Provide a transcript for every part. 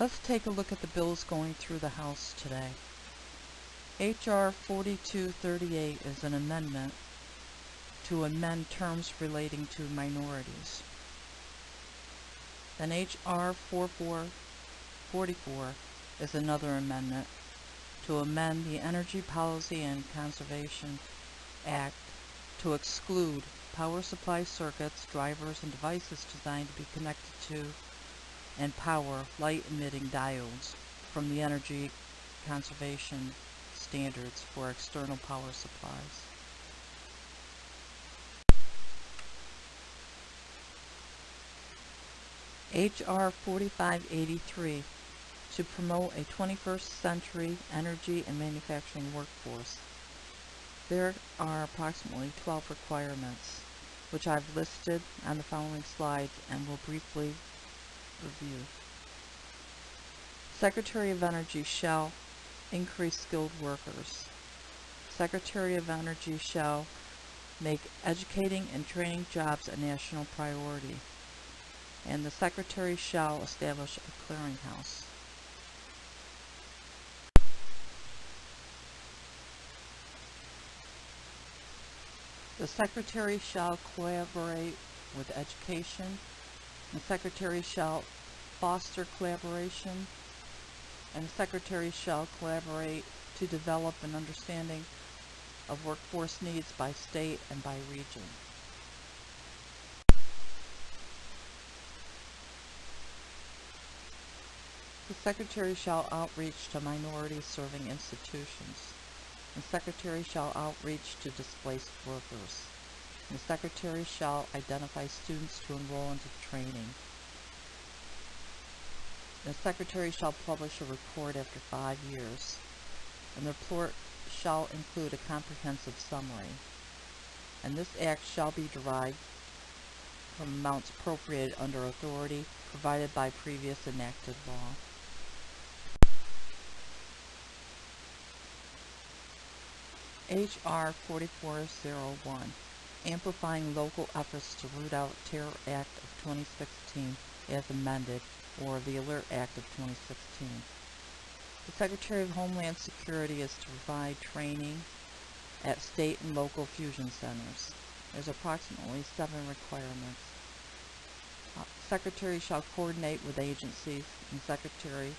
Let's take a look at the bills going through the House today. H.R. 4238 is an amendment to amend terms relating to minorities. Then H.R. 4444 is another amendment to amend the Energy Policy and Conservation Act to exclude power supply circuits, drivers, and devices designed to be connected to and power light-emitting diodes from the energy conservation standards for external power supplies. H.R. 4583 to promote a 21st century energy and manufacturing workforce. There are approximately 12 requirements, which I've listed on the following slides and will briefly review. Secretary of Energy shall increase skilled workers. Secretary of Energy shall make educating and training jobs a national priority. And the Secretary shall establish a clearinghouse. The Secretary shall collaborate with education. The Secretary shall foster collaboration. And the Secretary shall collaborate to develop an understanding of workforce needs by state and by region. The Secretary shall outreach to minority-serving institutions. The Secretary shall outreach to displaced workers. The Secretary shall identify students to enroll into training. The Secretary shall publish a report after 5 years, and the report shall include a comprehensive summary. And this act shall be derived from amounts appropriated under authority provided by previous enacted law. H.R. 4401, amplifying local efforts to root out Terror Act of 2016 as amended, or the Alert Act of 2016. The Secretary of Homeland Security is to provide training at state and local fusion centers. There's approximately 7 requirements. Secretary shall coordinate with agencies, and Secretary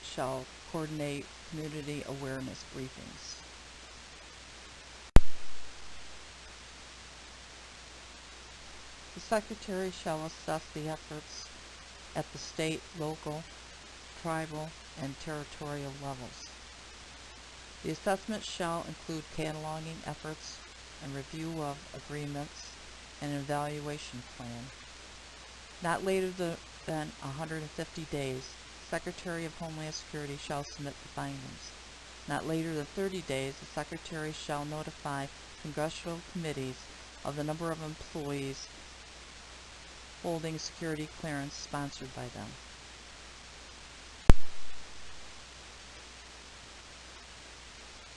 shall coordinate community awareness briefings. The Secretary shall assess the efforts at the state, local, tribal, and territorial levels. The assessment shall include cataloging efforts and review of agreements and an evaluation plan. Not later than 150 days, Secretary of Homeland Security shall submit the findings. Not later than 30 days, the Secretary shall notify congressional committees of the number of employees holding security clearance sponsored by them.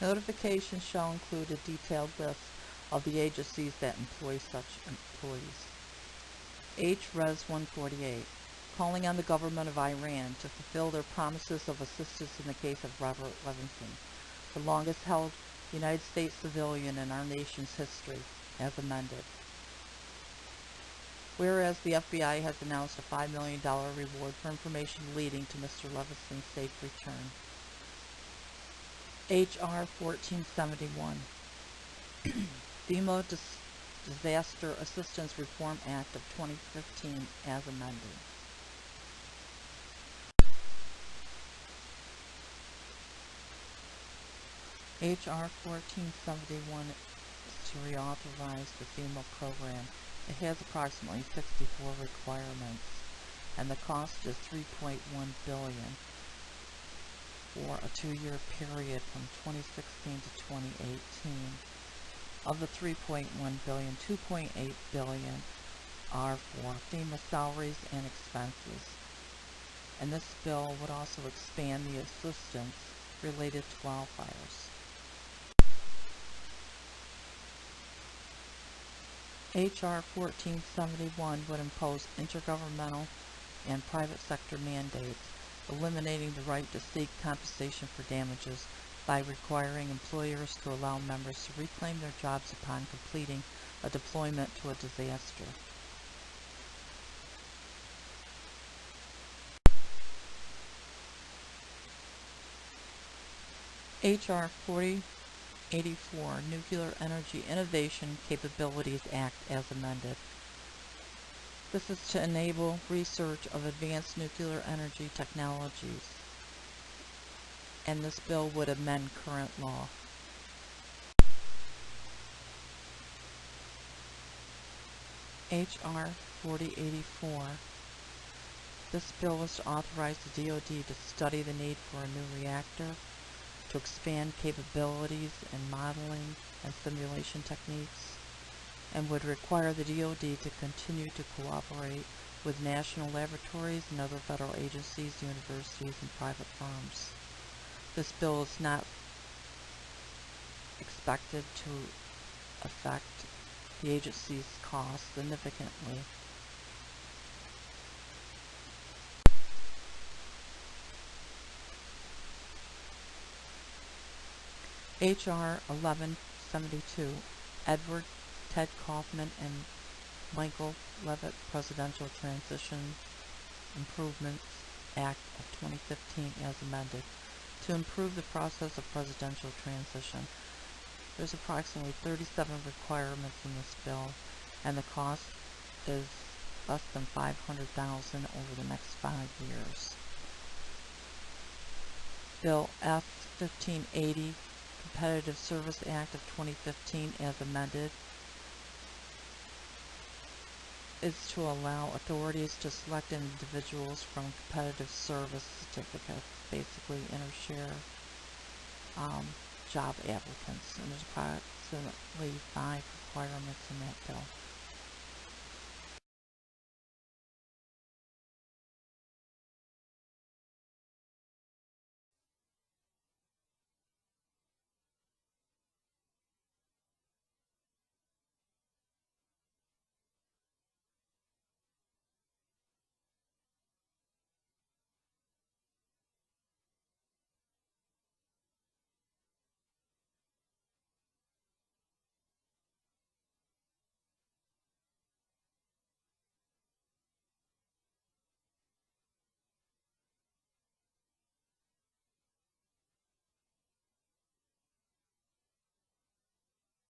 Notification shall include a detailed list of the agencies that employ such employees. H.Res. 148, calling on the government of Iran to fulfill their promises of assistance in the case of Robert Levinson, the longest held United States civilian in our nation's history, as amended. Whereas the FBI has announced a $5 million reward for information leading to Mr. Levinson's safe return. H.R. 1471, FEMA Disaster Assistance Reform Act of 2015 as amended. H.R. 1471 is to reauthorize the FEMA program. It has approximately 64 requirements, and the cost is $3.1 billion for a 2-year period from 2016 to 2018. Of the $3.1 billion, $2.8 billion are for FEMA salaries and expenses. And this bill would also expand the assistance related to wildfires. H.R. 1471 would impose intergovernmental and private sector mandates, eliminating the right to seek compensation for damages by requiring employers to allow members to reclaim their jobs upon completing a deployment to a disaster. H.R. 4084, Nuclear Energy Innovation Capabilities Act as amended. This is to enable research of advanced nuclear energy technologies, and this bill would amend current law. H.R. 4084. This bill is to authorize the DoD to study the need for a new reactor, to expand capabilities in modeling and simulation techniques, and would require the DoD to continue to cooperate with national laboratories and other federal agencies, universities, and private firms. This bill is not expected to affect the agency's costs significantly. H.R. 1172, Edward Ted Kaufman and Michael Levitt Presidential Transition Improvements Act of 2015 as amended, to improve the process of presidential transition. There's approximately 37 requirements in this bill, and the cost is less than $500,000 over the next 5 years. Bill F-1580, Competitive Service Act of 2015 as amended, is to allow authorities to select individuals from competitive service certificates, basically intershare job applicants, and there's approximately 5 requirements in that bill.